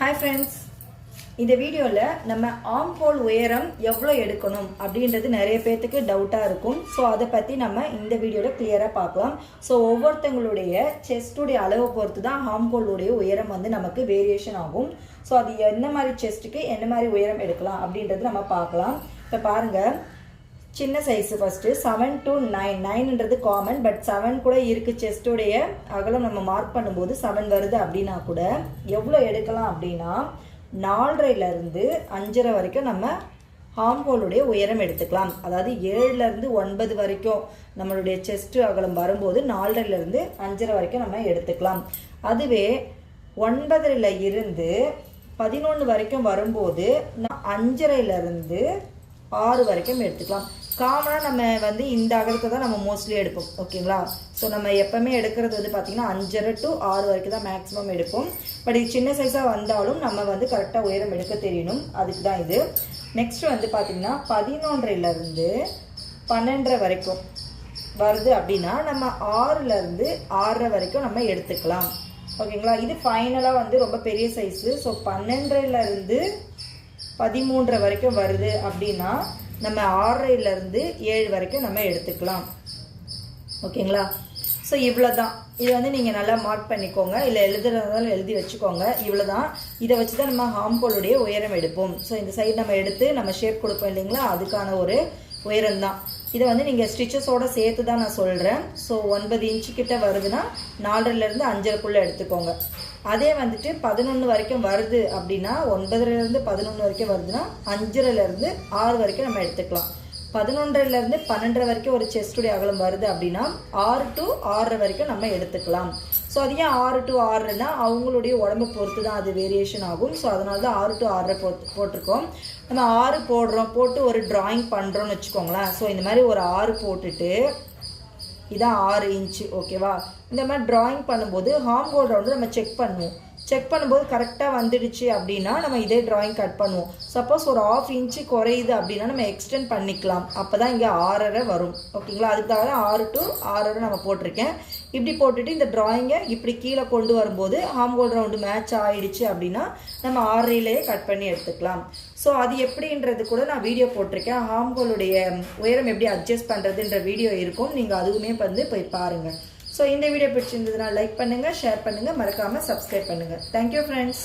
Hi friends, இந்த வீடியோவில் நம்ம ஆர்ம் ஹோல் உயரம் எவ்வளோ எடுக்கணும் அப்படின்றது நிறைய பேர்த்துக்கு டவுட்டாக இருக்கும். ஸோ அதை பற்றி நம்ம இந்த வீடியோவில் கிளியராக பார்க்கலாம். ஸோ ஒவ்வொருத்தங்களுடைய செஸ்ட்டுடைய அளவை பொறுத்து தான் ஆர்ம் ஹோலுடைய உயரம் வந்து நமக்கு வேரியேஷன் ஆகும். ஸோ அது என்ன மாதிரி செஸ்ட்டுக்கு என்ன மாதிரி உயரம் எடுக்கலாம் அப்படின்றது நம்ம பார்க்கலாம். இப்போ பாருங்கள், சின்ன சைஸு ஃபஸ்ட்டு 7 to 9. 9ன்றது காமன், பட் 7 கூட இருக்குது. செஸ்டோடைய அகலம் நம்ம மார்க் பண்ணும்போது 7 வருது அப்படின்னா கூட எவ்வளோ எடுக்கலாம் அப்படின்னா 4.5லேருந்து 5.5 வரைக்கும் நம்ம ஆர்ம் ஹோலுடைய உயரம் எடுத்துக்கலாம். அதாவது 7லேருந்து 9 வரைக்கும் நம்மளுடைய செஸ்ட்டு அகலம் வரும்போது 4.5லேருந்து 5.5 வரைக்கும் நம்ம எடுத்துக்கலாம். அதுவே 9.5ல இருந்து 11 வரைக்கும் வரும்போது 5.5லேருந்து 6 வரைக்கும் எடுத்துக்கலாம். காமனாக நம்ம வந்து இந்த அகலத்தை தான் நம்ம மோஸ்ட்லி எடுப்போம். ஓகேங்களா? ஸோ நம்ம எப்போவுமே எடுக்கிறது வந்து பார்த்திங்கன்னா 5.5 to 6 வரைக்கும் தான் மேக்ஸிமம் எடுப்போம். பட் இது சின்ன சைஸாக வந்தாலும் நம்ம வந்து கரெக்டாக உயரம் எடுக்க தெரியணும். அதுக்கு தான் இது. நெக்ஸ்ட் வந்து பார்த்திங்கன்னா 11.5லேருந்து 12.5 வரைக்கும் வருது அப்படின்னா நம்ம 6லேருந்து 6.5 வரைக்கும் நம்ம எடுத்துக்கலாம். ஓகேங்களா? இது ஃபைனலாக வந்து ரொம்ப பெரிய சைஸு. ஸோ 12.5லேருந்து 13.5 வரைக்கும் வருது அப்படின்னா நம்ம 6.5லேருந்து 7 வரைக்கும் நம்ம எடுத்துக்கலாம். ஓகேங்களா? ஸோ இவ்வளோ தான். இதை வந்து நீங்கள் நல்லா மார்க் பண்ணிக்கோங்க, இல்லை எழுதுறதாலும் எழுதி வச்சுக்கோங்க. இவ்வளோ தான். இதை வச்சு தான் நம்ம ஆர்ம் ஹோலுடைய உயரம் எடுப்போம். ஸோ இந்த சைடு நம்ம எடுத்து நம்ம ஷேப் கொடுப்போம் இல்லைங்களா, அதுக்கான ஒரு உயரம் தான். இதை வந்து நீங்கள் ஸ்டிச்சஸோடு சேர்த்து தான் நான் சொல்கிறேன். ஸோ 9 இன்ச்சு கிட்ட வருதுன்னா 4.5லேருந்து 5.5க்குள்ளே எடுத்துக்கோங்க. அதே வந்துட்டு 11 வரைக்கும் வருது அப்படின்னா 9.5லேருந்து 11 வரைக்கும் வருதுன்னா 5.5லேருந்து 6 வரைக்கும் நம்ம எடுத்துக்கலாம். 11.5லேருந்து 12 வரைக்கும் ஒரு செஸ்டுடைய அகலம் வருது அப்படின்னா 6 to 6.5 வரைக்கும் நம்ம எடுத்துக்கலாம். ஸோ அது ஏன் 6 to 6ன்னா அவங்களுடைய உடம்பு பொறுத்து தான் அது வேரியேஷன் ஆகும். ஸோ அதனால தான் 6 to 6 போட்டிருக்கோம். நம்ம 6 போட்டு ஒரு டிராயிங் பண்ணுறோன்னு வச்சுக்கோங்களேன். ஸோ இந்த மாதிரி ஒரு 6 போட்டுட்டு இதான் 6 இன்ச்சு. ஓகேவா? இந்த மாதிரி டிராயிங் பண்ணும்போது ஆர்ம் ஹோல் ரவுண்டு நம்ம செக் பண்ணுவோம். செக் பண்ணும்போது கரெக்டாக வந்துடுச்சு அப்படின்னா நம்ம இதே டிராயிங் கட் பண்ணுவோம். சப்போஸ் ஒரு 1/2 இன்ச்சு குறையுது அப்படின்னா நம்ம எக்ஸ்டெண்ட் பண்ணிக்கலாம். அப்போ தான் இங்கே 6.5 வரும். ஓகேங்களா? அதுக்காக 6 to 6.5 நம்ம போட்டிருக்கேன். இப்படி போட்டுட்டு இந்த டிராயிங்கை இப்படி கீழே கொண்டு வரும்போது ஆர்ம் ஹோல் ரவுண்டு மேட்ச் ஆகிடுச்சு அப்படின்னா நம்ம 6.5லேயே கட் பண்ணி எடுத்துக்கலாம். ஸோ அது எப்படின்றது கூட நான் வீடியோ போட்டிருக்கேன். ஆர்ம் ஹோலுடைய உயரம் எப்படி அட்ஜஸ்ட் பண்ணுறதுன்ற வீடியோ இருக்கும். நீங்கள் அதுவுமே வந்து போய் பாருங்கள். ஸோ இந்த வீடியோ பிடிச்சிருந்ததுன்னா லைக் பண்ணுங்கள், ஷேர் பண்ணுங்கள், மறக்காமல் சப்ஸ்கிரைப் பண்ணுங்கள். Thank you friends.